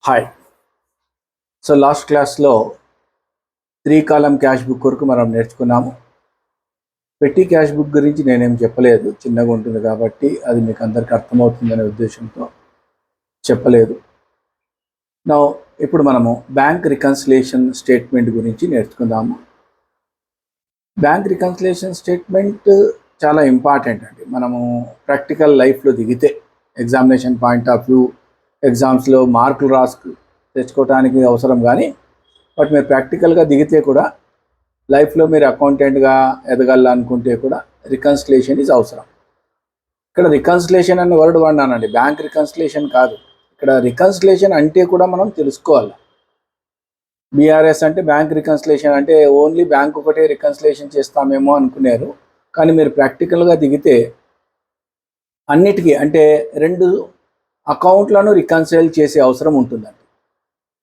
Hi. So last క్లాస్లో 3 కాలం cash book వరకు మనం నేర్చుకున్నాము. పెట్టి క్యాష్ బుక్ గురించి నేనేం చెప్పలేదు, చిన్నగా ఉంటుంది కాబట్టి అది మీకు అందరికీ అర్థమవుతుందనే ఉద్దేశంతో చెప్పలేదు. నా ఇప్పుడు మనము బ్యాంక్ రికన్సిలేషన్ స్టేట్మెంట్ గురించి నేర్చుకుందాము. బ్యాంక్ రికన్సిలేషన్ స్టేట్మెంట్ చాలా ఇంపార్టెంట్ అండి. మనము ప్రాక్టికల్ లైఫ్లో దిగితే ఎగ్జామినేషన్ పాయింట్ ఆఫ్ వ్యూ, ఎగ్జామ్స్లో మార్కులు తెచ్చుకోవడానికి అవసరం, కానీ బట్ మీరు ప్రాక్టికల్గా దిగితే కూడా లైఫ్లో మీరు అకౌంటెంట్గా ఎదగాలనుకుంటే కూడా రికన్సిలేషన్ ఈజ్ అవసరం. ఇక్కడ రికన్సిలేషన్ అనే వర్డ్ వాడినానండి, బ్యాంక్ రికన్సిలేషన్ కాదు. ఇక్కడ రికన్సిలేషన్ అంటే కూడా మనం తెలుసుకోవాలి. బీఆర్ఎస్ అంటే బ్యాంక్ రికన్సిలేషన్ అంటే ఓన్లీ బ్యాంక్ ఒకటే రికన్సిలేషన్ చేస్తామేమో అనుకున్నారు, కానీ మీరు ప్రాక్టికల్గా దిగితే అన్నిటికీ అంటే 2 అకౌంట్లను రికన్సిల్ చేసే అవసరం ఉంటుందండి.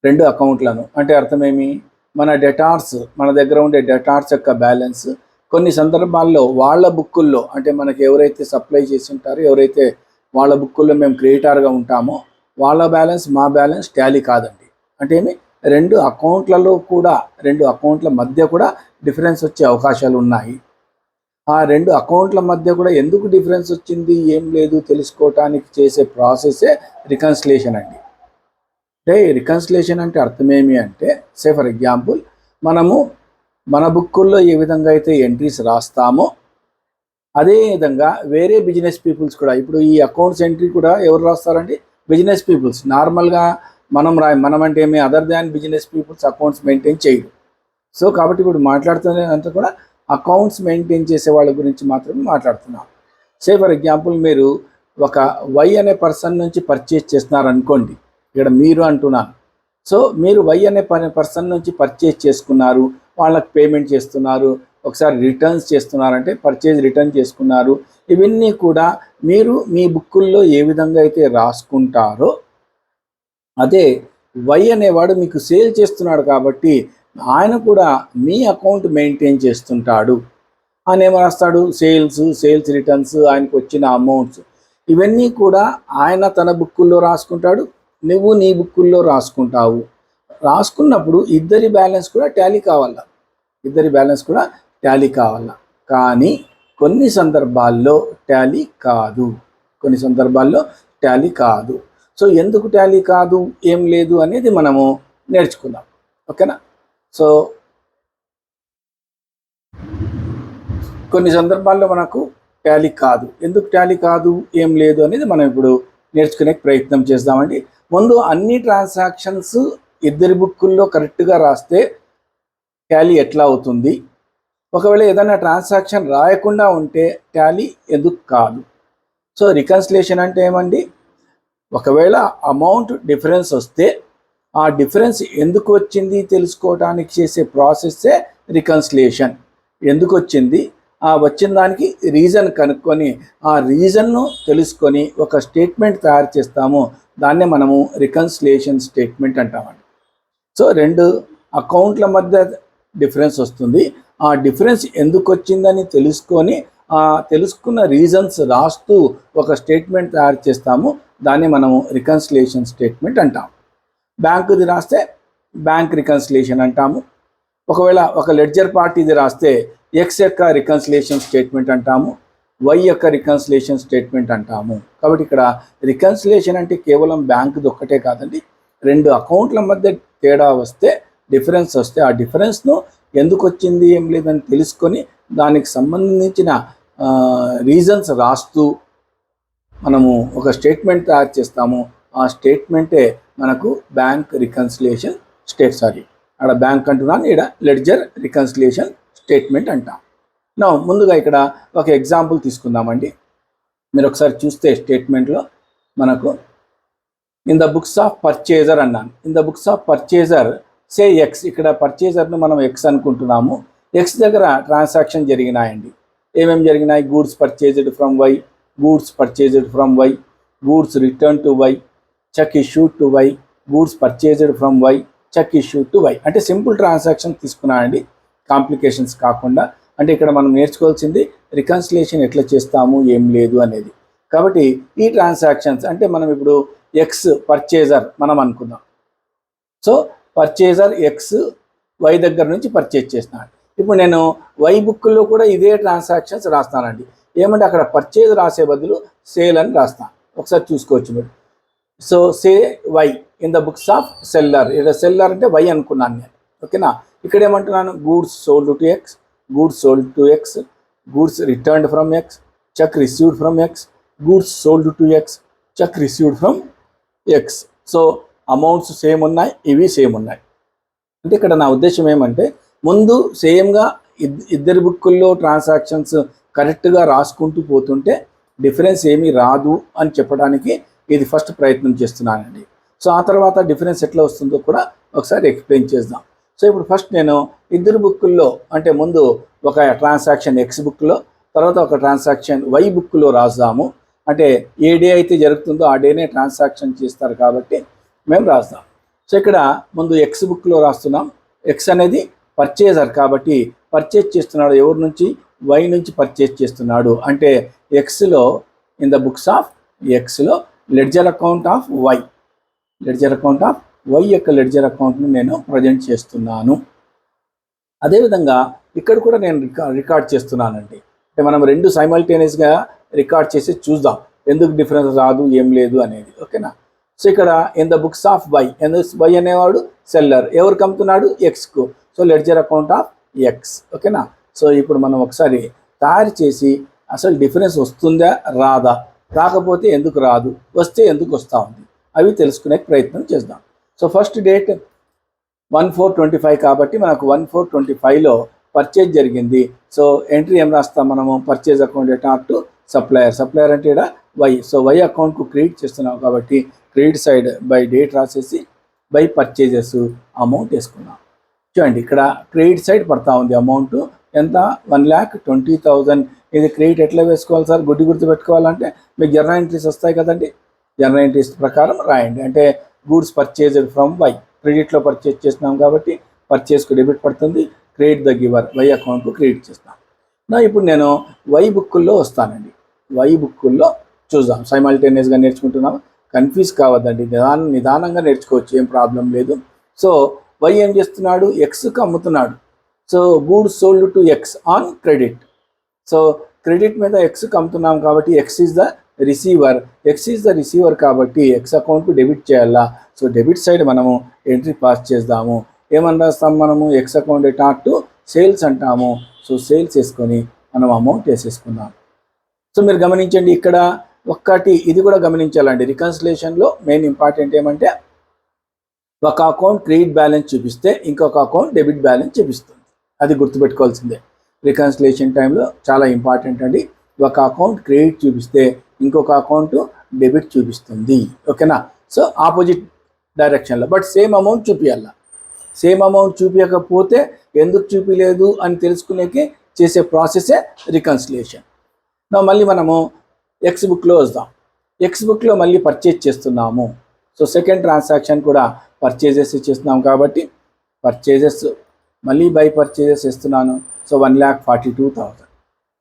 2 అకౌంట్లను అంటే అర్థమేమి, మన డెటార్స్, మన దగ్గర ఉండే డెటార్స్ యొక్క బ్యాలెన్స్ కొన్ని సందర్భాల్లో వాళ్ళ బుక్కుల్లో, అంటే మనకి ఎవరైతే సప్లై చేసి ఉంటారో, ఎవరైతే వాళ్ళ బుక్కుల్లో మేము క్రియేటర్గా ఉంటామో వాళ్ళ బ్యాలెన్స్ మా బ్యాలెన్స్ టాలీ కాదండి. అంటే ఏమి, 2 అకౌంట్లలో కూడా 2 అకౌంట్ల మధ్య కూడా డిఫరెన్స్ వచ్చే అవకాశాలు ఉన్నాయి. ఆ 2 అకౌంట్ల మధ్య కూడా ఎందుకు డిఫరెన్స్ వచ్చింది ఏం లేదు తెలుసుకోవటానికి చేసే ప్రాసెసే రికన్సిలేషన్ అండి. అంటే రికన్సిలేషన్ అంటే అర్థమేమి అంటే, సే ఫర్ ఎగ్జాంపుల్ మనము మన బుక్కుల్లో ఏ విధంగా అయితే ఎంట్రీస్ రాస్తామో అదే విధంగా వేరే బిజినెస్ పీపుల్స్ కూడా, ఇప్పుడు ఈ అకౌంట్స్ ఎంట్రీ కూడా ఎవరు రాస్తారండి? Business peoples. నార్మల్గా మనం అంటే ఏమి, other than business peoples accounts maintain చేయరు. సో కాబట్టి ఇప్పుడు మాట్లాడుతున్నంత కూడా అకౌంట్స్ మెయింటైన్ చేసే వాళ్ళ గురించి మాత్రమే మాట్లాడుతున్నాం. సే ఫర్ ఎగ్జాంపుల్ మీరు ఒక వై అనే పర్సన్ నుంచి పర్చేజ్ చేస్తున్నారు అనుకోండి, ఇక్కడ మీరు అంటున్నాను. సో మీరు వై అనే పర్సన్ నుంచి పర్చేజ్ చేసుకున్నారు, వాళ్ళకి పేమెంట్ చేస్తున్నారు, ఒకసారి రిటర్న్స్ చేస్తున్నారంటే పర్చేజ్ రిటర్న్ చేసుకున్నారు. ఇవన్నీ కూడా మీరు మీ బుక్కుల్లో ఏ విధంగా అయితే రాసుకుంటారో అదే వై అనేవాడు మీకు సేల్ చేస్తున్నాడు కాబట్టి ఆయన కూడా మీ అకౌంట్ మెయింటైన్ చేస్తుంటాడు. ఆయన ఏం రాస్తాడు? సేల్స్ రిటర్న్స్, ఆయనకు వచ్చిన అమౌంట్స్, ఇవన్నీ కూడా ఆయన తన బుక్కుల్లో రాసుకుంటాడు, నువ్వు నీ బుక్కుల్లో రాసుకుంటావు. రాసుకున్నప్పుడు ఇద్దరి బ్యాలెన్స్ కూడా టాలీ కావాలా. కానీ కొన్ని సందర్భాల్లో టాలీ కాదు. సో ఎందుకు టాలీ కాదు, ఏం లేదు అనేది మనము నేర్చుకుందాం, ఓకేనా? సో కొన్ని సందర్భాల్లో మనకు టాలీ కాదు, ఎందుకు టాలీ కాదు, ఏం లేదు అనేది మనం ఇప్పుడు నేర్చుకునే ప్రయత్నం చేద్దామండి. ముందు అన్ని ట్రాన్సాక్షన్స్ ఇద్దరి బుక్కుల్లో కరెక్ట్గా రాస్తే టాలీ ఎట్లా అవుతుంది, ఒకవేళ ఏదైనా ట్రాన్సాక్షన్ రాయకుండా ఉంటే టాలీ ఎందుకు కాదు. సో రికన్సిలేషన్ అంటే ఏమండి, ఒకవేళ అమౌంట్ డిఫరెన్స్ వస్తే ఆ డిఫరెన్స్ ఎందుకు వచ్చింది తెలుసుకోవడానికి చేసే ప్రాసెస్సే రికన్సిలేషన్. ఎందుకు వచ్చింది, ఆ వచ్చిన దానికి రీజన్ కనుక్కొని ఆ రీజన్ను తెలుసుకొని ఒక స్టేట్మెంట్ తయారు చేస్తాము, దాన్నే మనము రికన్సిలేషన్ స్టేట్మెంట్ అంటామండి. సో 2 అకౌంట్ల మధ్య డిఫరెన్స్ వస్తుంది, ఆ డిఫరెన్స్ ఎందుకు వచ్చిందని తెలుసుకొని ఆ తెలుసుకున్న రీజన్స్ రాస్తూ ఒక స్టేట్మెంట్ తయారు చేస్తాము, దాన్ని మనము రికన్సిలేషన్ స్టేట్మెంట్ అంటాం. బ్యాంకుది రాస్తే బ్యాంక్ రికన్సిలేషన్ అంటాము. ఒకవేళ ఒక లెడ్జర్ పార్టీది రాస్తే ఎక్స్ యొక్క రికన్సిలేషన్ స్టేట్మెంట్ అంటాము, వై యొక్క రికన్సిలేషన్ స్టేట్మెంట్ అంటాము. కాబట్టి ఇక్కడ రికన్సిలేషన్ అంటే కేవలం బ్యాంకుది ఒక్కటే కాదండి, 2 అకౌంట్ల మధ్య తేడా వస్తే, డిఫరెన్స్ వస్తే ఆ డిఫరెన్స్ను ఎందుకు వచ్చింది ఏం లేదని తెలుసుకొని దానికి సంబంధించిన రీజన్స్ రాస్తూ మనము ఒక స్టేట్మెంట్ తయారు చేస్తాము. ఆ స్టేట్మెంటే మనకు బ్యాంక్ రికన్సిలేషన్ అక్కడ బ్యాంక్ అంటున్నాను, ఇక్కడ లెడ్జర్ రికన్సిలేషన్ స్టేట్మెంట్ అంటాం. నా ముందుగా ఇక్కడ ఒక ఎగ్జాంపుల్ తీసుకుందామండి. మీరు ఒకసారి చూస్తే స్టేట్మెంట్లో మనకు in the books of purchaser అన్నాను. In the books of purchaser say X, ఇక్కడ పర్చేజర్ను మనం ఎక్స్ అనుకుంటున్నాము. ఎక్స్ దగ్గర ట్రాన్సాక్షన్ జరిగినాయండి. ఏమేమి జరిగినాయి? Goods purchased from Y, goods purchased from Y, goods return to Y, cheque issued to Y, goods purchased from Y, cheque issued to Y. అంటే simple transaction తీసుకున్నానండి, కాంప్లికేషన్స్ కాకుండా. అంటే ఇక్కడ మనం నేర్చుకోవాల్సింది రికన్సిలేషన్ ఎట్లా చేస్తాము ఏం లేదు అనేది. కాబట్టి ఈ ట్రాన్సాక్షన్స్ అంటే మనం ఇప్పుడు ఎక్స్ పర్చేజర్ మనం అనుకుందాం, సో పర్చేజర్ ఎక్స్ వై దగ్గర నుంచి పర్చేజ్ చేస్తున్నాడు. ఇప్పుడు నేను వై బుక్లో కూడా ఇదే ట్రాన్సాక్షన్స్ రాస్తానండి. ఏమంటే అక్కడ పర్చేజ్ రాసే బదులు సేల్ అని రాస్తాను. ఒకసారి చూసుకోవచ్చు మీరు. So say Y in the books of seller. ఇక్కడ సెల్లర్ అంటే వై అనుకున్నాను నేను. ఓకేనా. ఇక్కడ ఏమంటున్నాను, goods sold to X, goods sold to X, goods returned from X, cheque received from X, goods sold to X, cheque received from X. So amounts same ఉన్నాయి, ఇవి same ఉన్నాయి. అంటే ఇక్కడ నా ఉద్దేశం ఏమంటే ముందు సేమ్గా ఇద్దరి బుక్కుల్లో ట్రాన్సాక్షన్స్ కరెక్ట్గా రాసుకుంటూ పోతుంటే డిఫరెన్స్ ఏమీ రాదు అని చెప్పడానికి ఇది ఫస్ట్ ప్రయత్నం చేస్తున్నానండి. సో ఆ తర్వాత డిఫరెన్స్ ఎట్లా వస్తుందో కూడా ఒకసారి ఎక్స్ప్లెయిన్ చేద్దాం. సో ఇప్పుడు ఫస్ట్ నేను ఇద్దరు బుక్కుల్లో అంటే ముందు ఒక ట్రాన్సాక్షన్ ఎక్స్ బుక్లో, తర్వాత ఒక ట్రాన్సాక్షన్ వై బుక్లో రాద్దాము. అంటే ఏ డే అయితే జరుగుతుందో ఆ డేనే ట్రాన్సాక్షన్ చేస్తారు కాబట్టి మేము రాస్తాం. సో ఇక్కడ ముందు ఎక్స్ బుక్లో రాస్తున్నాం. ఎక్స్ అనేది పర్చేజర్ కాబట్టి పర్చేజ్ చేస్తున్నాడు ఎవరి నుంచి, వై నుంచి పర్చేజ్ చేస్తున్నాడు. అంటే ఎక్స్లో ఇన్ ద బుక్స్ ఆఫ్ ఎక్స్లో ledger account of Y, ledger account of Y యొక్క లెడ్జర్ అకౌంట్ను నేను ప్రజెంట్ చేస్తున్నాను. అదేవిధంగా ఇక్కడ కూడా నేను రికార్డ్ చేస్తున్నానండి. అంటే మనం రెండు సైమల్టేనియస్గా రికార్డ్ చేసి చూద్దాం ఎందుకు డిఫరెన్స్ రాదు ఏం లేదు అనేది. ఓకేనా. సో ఇక్కడ in the books of Y, Y అనేవాడు సెల్లర్, ఎవరికి అమ్ముతున్నాడు, ఎక్స్కు. So ledger account of X. ఓకేనా. సో ఇప్పుడు మనం ఒకసారి తయారు చేసి అసలు డిఫరెన్స్ వస్తుందా రాదా, రాకపోతే ఎందుకు రాదు, వస్తే ఎందుకు వస్తూ ఉంది, అవి తెలుసుకునే ప్రయత్నం చేద్దాం. సో ఫస్ట్ డేట్ 1/4/25 కాబట్టి మనకు 1/4/25లో పర్చేజ్ జరిగింది. సో ఎంట్రీ ఏం రాస్తాం మనము, purchase account data to supplier. Supplier అంటే ఇక్కడ వై. సో వై అకౌంట్కు క్రెడిట్ చేస్తున్నాం కాబట్టి క్రెడిట్ సైడ్ బై డేట్ రాసేసి బై పర్చేజెస్ అమౌంట్ వేసుకున్నాం. చూడండి ఇక్కడ క్రెడిట్ సైడ్ పడతా ఉంది అమౌంట్ ఎంత, 1,20,000. ఇది క్రెడిట్ ఎట్లా వేసుకోవాలి సార్, గుర్తు పెట్టుకోవాలంటే మీకు జర్నల్ ఎంట్రీస్ వస్తాయి కదండి. జర్నల్ ఎంట్రీస్ ప్రకారం రాయండి. అంటే గూడ్స్ పర్చేజ్డ్ ఫ్రమ్ వై, క్రెడిట్లో పర్చేజ్ చేస్తున్నాం కాబట్టి పర్చేజ్కు డెబిట్ పడుతుంది, క్రెడిట్ ద గివర్ వై అకౌంట్కు క్రెడిట్ చేస్తాం. ఇప్పుడు నేను వై బుక్కుల్లో వస్తానండి. వై బుక్కుల్లో చూద్దాం, సైమల్టేనియస్గా నేర్చుకుంటున్నాం, కన్ఫ్యూజ్ కావద్దండి, నిదానంగా నేర్చుకోవచ్చు, ఏం ప్రాబ్లం లేదు. సో వై ఏం చేస్తున్నాడు, ఎక్స్కి అమ్ముతున్నాడు. So goods sold to X on credit. So credit మీద ఎక్స్కి అమ్ముతున్నాం కాబట్టి X is the receiver, X is the receiver కాబట్టి ఎక్స్ అకౌంట్కు డెబిట్ చేయాలా. సో డెబిట్ సైడ్ మనము ఎంట్రీ పాస్ చేద్దాము. ఏమని రాస్తాం మనము, X account data to sales అంటాము. సో సేల్స్ వేసుకొని మనం అమౌంట్ వేసేసుకున్నాం. సో మీరు గమనించండి ఇక్కడ ఒక్కటి ఇది కూడా గమనించాలండి, రికన్సిలేషన్లో మెయిన్ ఇంపార్టెంట్ ఏమంటే ఒక అకౌంట్ క్రెడిట్ బ్యాలెన్స్ చూపిస్తే ఇంకొక అకౌంట్ డెబిట్ బ్యాలెన్స్ చూపిస్తుంది. అది గుర్తుపెట్టుకోవాల్సిందే. రికన్సిలేషన్ టైంలో చాలా ఇంపార్టెంట్ అండి. ఒక అకౌంట్ క్రెడిట్ చూపిస్తే ఇంకొక అకౌంట్ డెబిట్ చూపిస్తుంది. ఓకేనా. సో ఆపోజిట్ డైరెక్షన్లో బట్ సేమ్ అమౌంట్ చూపించాల. సేమ్ అమౌంట్ చూపించకపోతే ఎందుకు చూపించలేదు అని తెలుసుకునేకి చేసే ప్రాసెసే రికన్సిలేషన్. మళ్ళీ మనము ఎక్స్ బుక్లో వద్దాం. ఎక్స్ బుక్లో మళ్ళీ పర్చేజ్ చేస్తున్నాము. సో సెకండ్ ట్రాన్సాక్షన్ కూడా పర్చేజెస్ చేస్తున్నాం కాబట్టి పర్చేజెస్ మళ్ళీ బై పర్చేజెస్ ఇస్తున్నాను. సో 1,42,000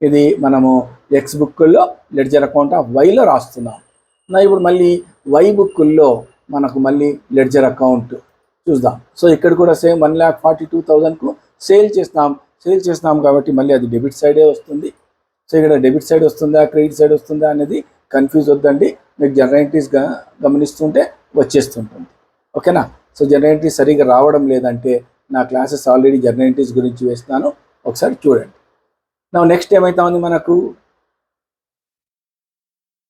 ఇది మనము ఎక్స్ బుక్కుల్లో లెడ్జర్ అకౌంట్ ఆఫ్ వైలో రాస్తున్నాం. ఇప్పుడు మళ్ళీ వై బుక్కుల్లో మనకు మళ్ళీ లెడ్జర్ అకౌంట్ చూద్దాం. సో ఇక్కడ కూడా సేమ్ 1,42,000కు సేల్ చేస్తాం కాబట్టి మళ్ళీ అది డెబిట్ సైడే వస్తుంది. సో ఇక్కడ డెబిట్ సైడ్ వస్తుందా క్రెడిట్ సైడ్ వస్తుందా అనేది కన్ఫ్యూజ్ వద్దండి, మీకు జర్నల్ ఎంట్రీస్ గమనిస్తుంటే వచ్చేస్తుంటుంది. ఓకేనా. సో జర్నల్ ఎంట్రీస్ సరిగా రావడం లేదంటే నా క్లాసెస్ ఆల్రెడీ జర్నల్ ఎంట్రీస్ గురించి వేస్తున్నాను, ఒకసారి చూడండి. నెక్స్ట్ ఏమైతా ఉంది మనకు,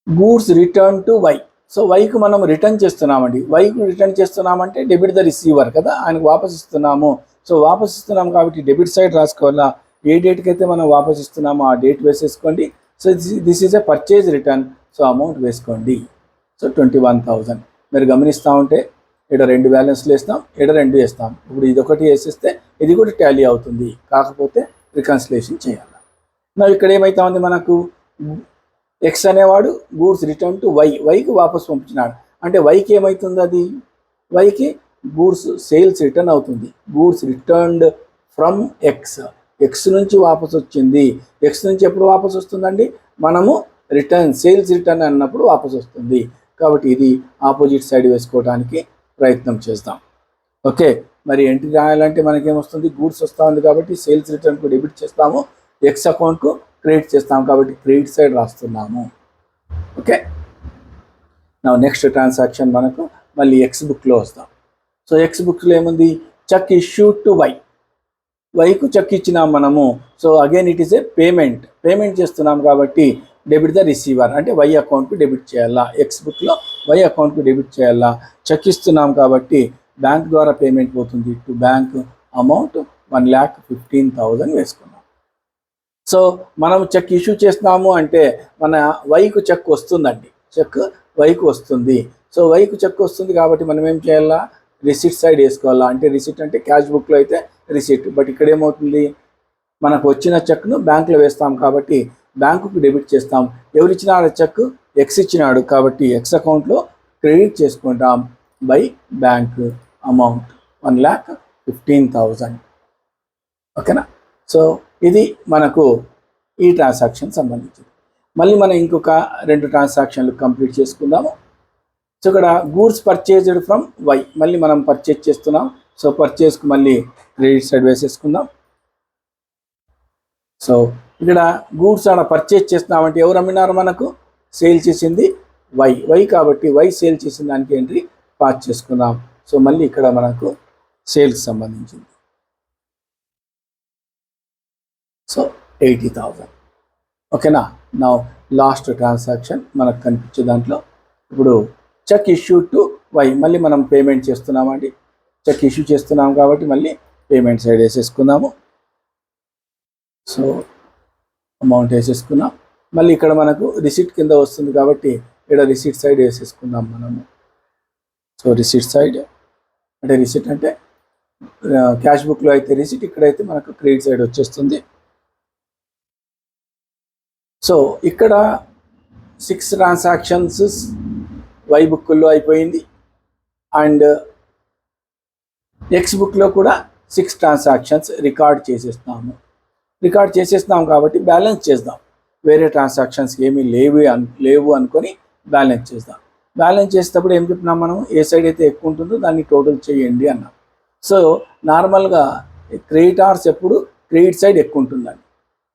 goods return to Y. So వైకు మనం రిటర్న్ చేస్తున్నామండి. వైకు రిటర్న్ చేస్తున్నామంటే డెబిట్ ద రిసీవర్ కదా, ఆయనకు వాపస్ ఇస్తున్నాము. సో వాపస్ ఇస్తున్నాము కాబట్టి డెబిట్ సైడ్ రాసుకోవాలా, ఏ డేట్కి అయితే మనం వాపస్ ఇస్తున్నామో ఆ డేట్ వేసేసుకోండి. So this is a purchase return. So amount వేసుకోండి. సో 21,000 మీరు గమనిస్తూ ఉంటే ఇక్కడ 2 బ్యాలెన్స్లు వేస్తాం, ఇక్కడ 2 వేస్తాం. ఇప్పుడు ఇది ఒకటి వేసేస్తే ఇది కూడా టాలీ అవుతుంది, కాకపోతే రికన్సిలేషన్ చేయాలి. ఇక్కడ ఏమైతా ఉంది మనకు, ఎక్స్ అనేవాడు గూడ్స్ రిటర్న్ టు వై, వైకి వాపస్ పంపించినాడు. అంటే వైకి ఏమవుతుంది, అది వైకి గూడ్స్ సేల్స్ రిటర్న్ అవుతుంది. Goods returned from X, X నుంచి వాపస్ వచ్చింది. ఎక్స్ నుంచి ఎప్పుడు వాపస్ వస్తుందండి, మనము సేల్స్ రిటర్న్ అన్నప్పుడు వాపస్ వస్తుంది. కాబట్టి ఇది ఆపోజిట్ సైడ్ వేసుకోవడానికి ప్రయత్నం చేస్తాం. ఓకే, మరి ఎంట్రీ రాయాలంటే మనకేమొస్తుంది, గూడ్స్ వస్తూ ఉంది కాబట్టి సేల్స్ రిటర్న్కు డెబిట్ చేస్తాము, ఎక్స్ అకౌంట్కు క్రెడిట్ చేస్తాము కాబట్టి క్రెడిట్ సైడ్ రాస్తున్నాము. ఓకే, నా నెక్స్ట్ ట్రాన్సాక్షన్ మనకు మళ్ళీ ఎక్స్ బుక్లో వస్తాం. సో ఎక్స్ బుక్లో ఏముంది, చెక్ ఇష్యూ టు వై, వైకు చెక్ ఇచ్చినాం మనము. So again it is a payment చేస్తున్నాం కాబట్టి డెబిట్ ద రిసీవర్, అంటే వై అకౌంట్కు డెబిట్ చేయాలా, ఎక్స్ బుక్లో వై అకౌంట్కు డెబిట్ చేయాలా. చెక్ ఇస్తున్నాం కాబట్టి బ్యాంక్ ద్వారా పేమెంట్ పోతుంది, టు బ్యాంక్ అమౌంట్ 1,15,000 వేసుకున్నాం. సో మనం చెక్ ఇష్యూ చేస్తున్నాము అంటే మన వైకు చెక్ వస్తుందండి, చెక్ వైకు వస్తుంది. సో వైకు చెక్ వస్తుంది కాబట్టి మనం ఏం చేయాలా, రిసిట్ సైడ్ వేసుకోవాలా. అంటే రిసిట్ అంటే క్యాష్ బుక్లో అయితే రిసిట్, బట్ ఇక్కడ ఏమవుతుంది, మనకు వచ్చిన చెక్ను బ్యాంకులో వేస్తాం కాబట్టి బ్యాంకుకు డెబిట్ చేస్తాం. ఎవరు ఇచ్చినాడు చెక్, ఎక్స్ ఇచ్చినాడు కాబట్టి ఎక్స్ అకౌంట్లో క్రెడిట్ చేసుకుంటాం బై బ్యాంక్ అమౌంట్ 1,15,000. ఓకేనా. సో ఇది మనకు ఈ ట్రాన్సాక్షన్ సంబంధించింది. మళ్ళీ మనం ఇంకొక 2 ట్రాన్సాక్షన్లు కంప్లీట్ చేసుకుందాము. సో ఇక్కడ గూడ్స్ పర్చేజ్డ్ ఫ్రమ్ వై, మళ్ళీ మనం పర్చేజ్ చేస్తున్నాం. సో పర్చేజ్కి మళ్ళీ క్రెడిట్ సైడ్ వేసేసుకుందాం. సో ఇక్కడ గూడ్స్ ఆడ పర్చేజ్ చేస్తున్నామంటే ఎవరు అమ్మినారు, మనకు సేల్ చేసింది వై కాబట్టి వై సేల్ చేసిన దానికి ఎంట్రీ పాస్ చేసుకుందాం. సో మళ్ళీ ఇక్కడ మనకు సేల్స్ సంబంధించింది. సో 80,000. ఓకేనా. నా లాస్ట్ ట్రాన్సాక్షన్ మనకు కనిపించే దాంట్లో ఇప్పుడు చెక్ ఇష్యూ టు వై, మళ్ళీ మనం పేమెంట్ చేస్తున్నామండి. చెక్ ఇష్యూ చేస్తున్నాం కాబట్టి మళ్ళీ పేమెంట్ సైడ్ వేసేసుకుందాము. సో అమౌంట్ వేసేసుకున్నాం. మళ్ళీ ఇక్కడ మనకు రిసిట్ కింద వస్తుంది కాబట్టి ఇక్కడ రిసిట్ సైడ్ వేసేసుకుందాం మనము. సో రిసిట్ సైడ్ అంటే రిసిట్ అంటే క్యాష్ బుక్లో అయితే రిసిట్, ఇక్కడైతే మనకు క్రెడిట్ సైడ్ వచ్చేస్తుంది. సో ఇక్కడ 6 ట్రాన్సాక్షన్స్ వై బుక్లో అయిపోయింది అండ్ ఎక్స్ బుక్లో కూడా 6 ట్రాన్సాక్షన్స్ రికార్డ్ చేసేస్తాము కాబట్టి బ్యాలెన్స్ చేద్దాం. వేరే ట్రాన్సాక్షన్స్ ఏమీ లేవు అనుకొని బ్యాలెన్స్ చేద్దాం. బ్యాలెన్స్ చేసేటప్పుడు ఏం చెప్పినాం మనం, ఏ సైడ్ అయితే ఎక్కువ ఉంటుందో దాన్ని టోటల్ చేయండి అన్నాం. సో నార్మల్గా క్రెడిటార్స్ ఎప్పుడు క్రెడిట్ సైడ్ ఎక్కువ ఉంటుందండి.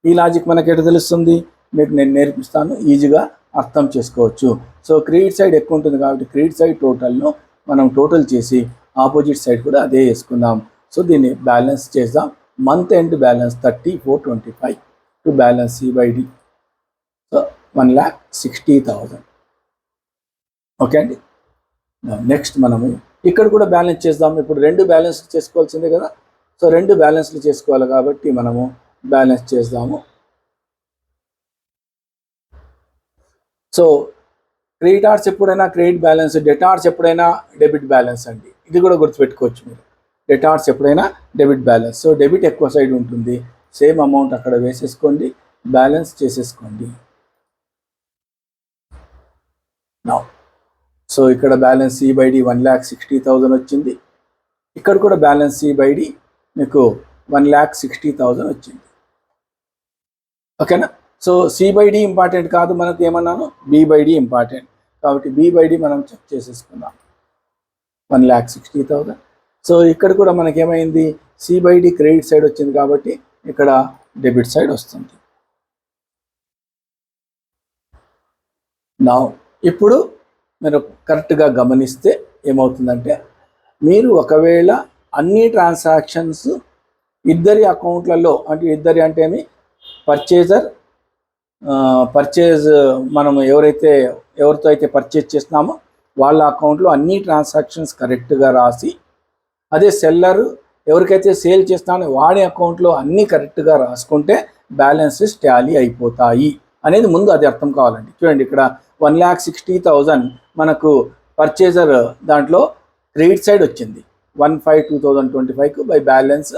ఈ లాజిక్ మనకి ఎట్లా తెలుస్తుంది, మీకు నేను నేర్పిస్తాను, ఈజీగా అర్థం చేసుకోవచ్చు. సో క్రెడిట్ సైడ్ ఎక్కువ ఉంటుంది కాబట్టి క్రెడిట్ సైడ్ టోటల్ను మనం టోటల్ చేసి ఆపోజిట్ సైడ్ కూడా అదే వేసుకుందాం. సో దీన్ని బ్యాలెన్స్ చేద్దాం. Month end balance 3425 to balance C/D. So 1,60,000. Okay అండి. నెక్స్ట్ మనము ఇక్కడ కూడా బ్యాలెన్స్ చేద్దాం. ఇప్పుడు 2 బ్యాలెన్స్ చేసుకోవాల్సిందే కదా. సో 2 బ్యాలెన్స్లు చేసుకోవాలి కాబట్టి మనము బ్యాలెన్స్ చేద్దాము. సో క్రెడిటార్స్ ఎప్పుడైనా క్రెడిట్ బ్యాలెన్స్, డెటార్స్ ఎప్పుడైనా డెబిట్ బ్యాలెన్స్ అండి. ఇది కూడా గుర్తుపెట్టుకోవచ్చు మీరు. డెటార్స్ ఎప్పుడైనా డెబిట్ బ్యాలెన్స్. సో డెబిట్ ఎక్కువ సైడ్ ఉంటుంది, సేమ్ అమౌంట్ అక్కడ వేసేసుకోండి, బ్యాలెన్స్ చేసేసుకోండి. నౌ సో ఇక్కడ బ్యాలెన్స్ C/D 1,60,000 వచ్చింది. ఇక్కడ కూడా బ్యాలెన్స్ C/D మీకు 1,60,000 వచ్చింది. ఓకేనా. సో C/D ఇంపార్టెంట్ కాదు, మనకు ఏమన్నాను B/D ఇంపార్టెంట్ కాబట్టి B/D మనం చెక్ చేసేసుకుందాం 1,60,000. సో ఇక్కడ కూడా మనకేమైంది, C/D క్రెడిట్ సైడ్ వచ్చింది కాబట్టి ఇక్కడ డెబిట్ సైడ్ వస్తుంది. నా ఇప్పుడు మీరు కరెక్ట్గా గమనిస్తే ఏమవుతుందంటే, మీరు ఒకవేళ అన్ని ట్రాన్సాక్షన్స్ ఇద్దరి అకౌంట్లలో, అంటే ఇద్దరి అంటే ఏమి, పర్చేజ్ మనం ఎవరితో అయితే పర్చేజ్ చేస్తున్నామో వాళ్ళ అకౌంట్లో అన్ని ట్రాన్సాక్షన్స్ కరెక్ట్గా రాసి, అదే సెల్లర్ ఎవరికైతే సేల్ చేస్తానో వాడి అకౌంట్లో అన్నీ కరెక్ట్గా రాసుకుంటే బ్యాలెన్సెస్ టాలీ అయిపోతాయి అనేది ముందు అది అర్థం కావాలండి. చూడండి ఇక్కడ 1,60,000 మనకు పర్చేజర్ దాంట్లో క్రెడిట్ సైడ్ వచ్చింది 1/5/2025 బై బ్యాలెన్స్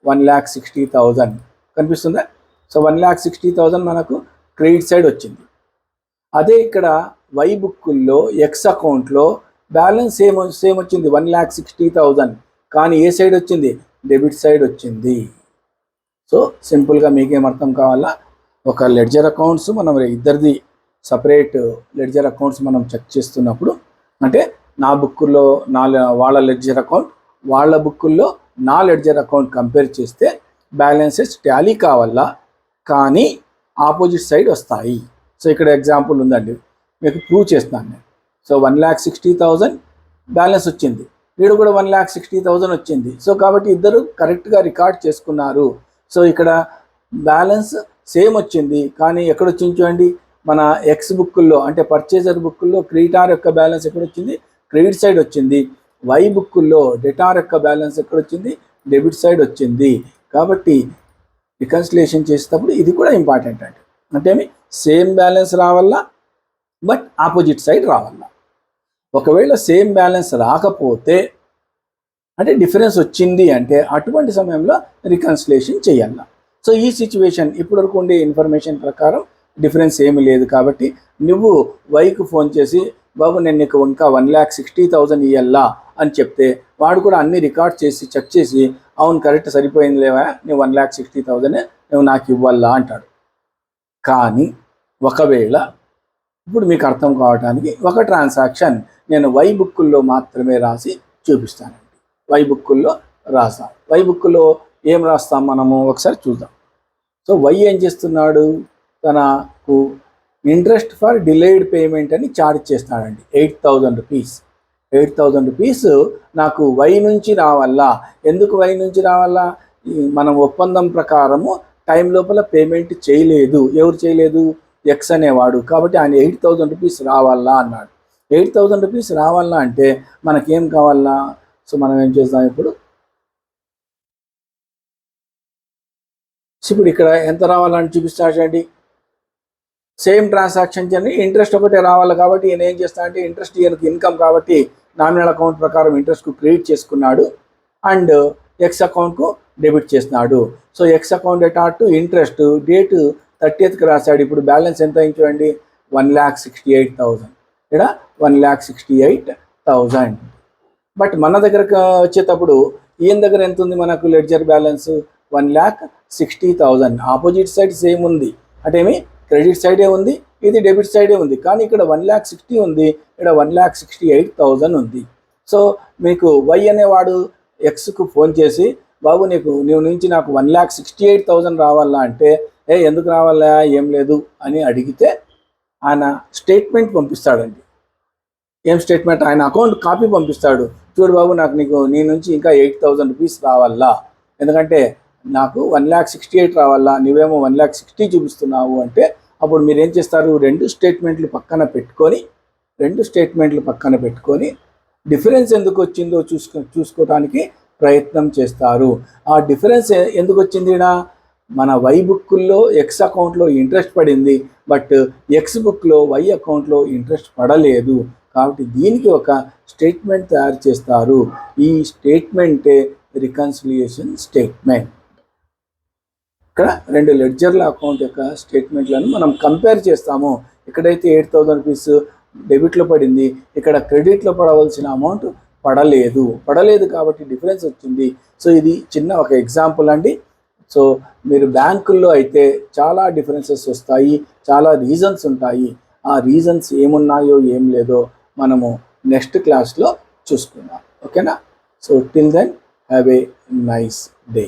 1,60,000 కనిపిస్తుందా. సో 1,60,000 మనకు క్రెడిట్ సైడ్ వచ్చింది. అదే ఇక్కడ వై బుక్కుల్లో ఎక్స్ అకౌంట్లో బ్యాలెన్స్ సేమ్ వచ్చింది 1,60,000, కానీ ఏ సైడ్ వచ్చింది, డెబిట్ సైడ్ వచ్చింది. సో సింపుల్గా మీకేం అర్థం కావాలా, ఒక లెడ్జర్ అకౌంట్స్ మనం ఇద్దరిది సపరేట్ లెడ్జర్ అకౌంట్స్ మనం చెక్ చేస్తున్నప్పుడు, అంటే నా బుక్లో వాళ్ళ లెడ్జర్ అకౌంట్, వాళ్ళ బుక్కుల్లో నా లెడ్జర్ అకౌంట్ కంపేర్ చేస్తే బ్యాలెన్సెస్ టాలీ కావాలా, కానీ ఆపోజిట్ సైడ్ వస్తాయి. సో ఇక్కడ ఎగ్జాంపుల్ ఉందండి, మీకు ప్రూవ్ చేస్తున్నాను నేను. సో 1,60,000 బ్యాలెన్స్ వచ్చింది, వీడు కూడా 1,60,000 వచ్చింది. సో కాబట్టి ఇద్దరు కరెక్ట్గా రికార్డ్ చేసుకున్నారు. సో ఇక్కడ బ్యాలెన్స్ సేమ్ వచ్చింది, కానీ ఎక్కడ వచ్చింది చూడండి, మన ఎక్స్ బుక్కుల్లో అంటే పర్చేజర్ బుక్కుల్లో క్రెడిటార్ యొక్క బ్యాలెన్స్ ఎక్కడ వచ్చింది, క్రెడిట్ సైడ్ వచ్చింది. వై బుక్కుల్లో డెటార్ యొక్క బ్యాలెన్స్ ఎక్కడ వచ్చింది, డెబిట్ సైడ్ వచ్చింది. కాబట్టి రికన్సిలేషన్ చేసేటప్పుడు ఇది కూడా ఇంపార్టెంట్ అండి. అంటే సేమ్ బ్యాలెన్స్ రావాలా, బట్ ఆపోజిట్ సైడ్ రావాలా. ఒకవేళ సేమ్ బ్యాలెన్స్ రాకపోతే అంటే డిఫరెన్స్ వచ్చింది అంటే అటువంటి సమయంలో రికన్సిలేషన్ చేయాల. సో ఈ సిచ్యువేషన్ ఇప్పటివరకు ఉండే ఇన్ఫర్మేషన్ ప్రకారం డిఫరెన్స్ ఏమీ లేదు. కాబట్టి నువ్వు వైకి ఫోన్ చేసి బాబు నేను నీకు ఇంకా 1,60,000 ఇవ్వాలా అని చెప్తే వాడు కూడా అన్ని రికార్డ్ చేసి చెక్ చేసి అవును కరెక్ట్ సరిపోయింది లేవా, నువ్వు 1,60,000 నువ్వు నాకు ఇవ్వాలా అంటాడు. కానీ ఒకవేళ ఇప్పుడు మీకు అర్థం కావడానికి ఒక ట్రాన్సాక్షన్ నేను వై బుక్కుల్లో మాత్రమే రాసి చూపిస్తానండి. వై బుక్కుల్లో రాస్తాం. వై బుక్కుల్లో ఏం రాస్తాం మనము ఒకసారి చూద్దాం. సో వై ఏం చేస్తున్నాడు, తనకు ఇంట్రెస్ట్ ఫర్ డిలేడ్ పేమెంట్ అని చార్జ్ చేస్తున్నాడండి 8,000 రూపీస్. 8,000 రూపీస్ నాకు వై నుంచి రావాలా. ఎందుకు వై నుంచి రావాలా, మనం ఒప్పందం ప్రకారము టైం లోపల పేమెంట్ చేయలేదు. ఎవరు చేయలేదు, ఎక్స్ అనేవాడు. కాబట్టి ఆయన 8,000 రూపీస్ రావాలా అన్నాడు. 8,000 రూపీస్ రావాలా అంటే మనకేం కావాలా, సో మనం ఏం చేద్దాం ఇప్పుడు ఇక్కడ ఎంత రావాలని చూపిస్తాడండి. సేమ్ ట్రాన్సాక్షన్ చేయండి, ఇంట్రెస్ట్ ఒకటే రావాలి. కాబట్టి ఈయన ఏం చేస్తాడంటే ఇంట్రెస్ట్ ఈయనకు ఇన్కమ్ కాబట్టి నామినల్ అకౌంట్ ప్రకారం ఇంట్రెస్ట్కు క్రెడిట్ చేసుకున్నాడు అండ్ ఎక్స్ అకౌంట్కు డెబిట్ చేస్తున్నాడు. So X account debtor to interest date 30th రాశాడు. ఇప్పుడు బ్యాలెన్స్ ఎంత అయింది చూడండి, 1,68,000. ఇక్కడ 1,68,000. బట్ మన దగ్గరకు వచ్చేటప్పుడు ఈయన దగ్గర ఎంత ఉంది, మనకు ledger balance 1,60,000. Opposite side same ఉంది, అంటే క్రెడిట్ సైడే ఉంది, ఇది డెబిట్ సైడే ఉంది. కానీ ఇక్కడ 1,60,000 ఉంది, ఇక్కడ 1,68,000 ఉంది. సో మీకు వై అనేవాడు ఎక్స్కు ఫోన్ చేసి బాబు నీవు నుంచి నాకు 1,68,000 రావాలా అంటే ఎందుకు రావాలా, ఏం లేదు అని అడిగితే ఆయన స్టేట్మెంట్ పంపిస్తాడండి. ఏం స్టేట్మెంట్, ఆయన అకౌంట్ కాపీ పంపిస్తాడు. చూడు బాబు నీ నుంచి ఇంకా 8,000 రూపీస్ రావాలా, ఎందుకంటే నాకు 1,68,000 రావాలా, నువ్వేమో 1,60,000 చూపిస్తున్నావు అంటే అప్పుడు మీరు ఏం చేస్తారు, రెండు స్టేట్మెంట్లు పక్కన పెట్టుకొని డిఫరెన్స్ ఎందుకు వచ్చిందో చూసుకోవడానికి ప్రయత్నం చేస్తారు. ఆ డిఫరెన్స్ ఎందుకు వచ్చింది, మన వై బుక్కుల్లో ఎక్స్ అకౌంట్లో ఇంట్రెస్ట్ పడింది, బట్ ఎక్స్ బుక్లో వై అకౌంట్లో ఇంట్రెస్ట్ పడలేదు. కాబట్టి దీనికి ఒక స్టేట్మెంట్ తయారు చేస్తారు. ఈ స్టేట్మెంటే రికన్సిలియేషన్ స్టేట్మెంట్. ఇక్కడ రెండు లెడ్జర్ల అకౌంట్ యొక్క స్టేట్మెంట్లను మనం కంపేర్ చేస్తాము. ఎక్కడైతే 8,000 రూపీస్ డెబిట్లో పడింది, ఇక్కడ క్రెడిట్లో పడవలసిన అమౌంట్ పడలేదు కాబట్టి డిఫరెన్స్ వచ్చింది. సో ఇది చిన్న ఒక ఎగ్జాంపుల్ అండి. సో మీరు బ్యాంకుల్లో అయితే చాలా డిఫరెన్సెస్ వస్తాయి, చాలా రీజన్స్ ఉంటాయి. ఆ రీజన్స్ ఏమున్నాయో ఏం లేదో మనము నెక్స్ట్ క్లాస్లో చూసుకుందాం. ఓకేనా? So till then have a nice day.